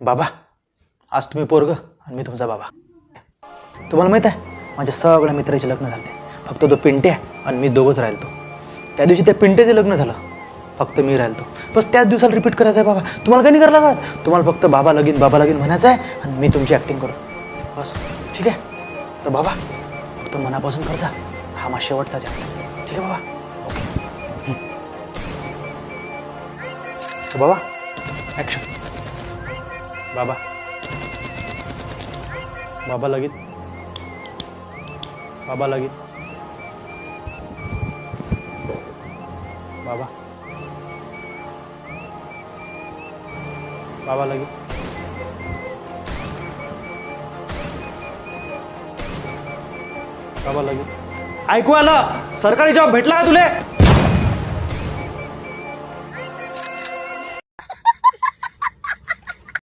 बाबा, आज तुम्ही पोरग आणि मी तुमचा बाबा. तुम्हाला माहित आहे माझ्या सगळ्या मित्राचे लग्न झाले, फक्त तो पिंट्या आणि मी दोघंच राहिलो. त्या दिवशी त्या पिंट्याचे लग्न झालं, फक्त मी राहिलो. बस त्याच दिवसाला रिपीट करायचं आहे बाबा. तुम्हाला काही नाही करायला लागत. तुम्हाला फक्त बाबा लगीन म्हणायचं आहे आणि मी तुमची ॲक्टिंग करतो बस. ठीक आहे? तर बाबा फक्त मनापासून करजा. हा माझा शेवटचा चान्स आहे. ठीक आहे बाबा? ओके. तर बाबा ॲक्शन. बाबा बाबा लगीन. बाबा लगीन. बाबा बाबा लगीन. बाबा लगीन. ऐकू आलं? सरकारी जॉब भेटला का तुले?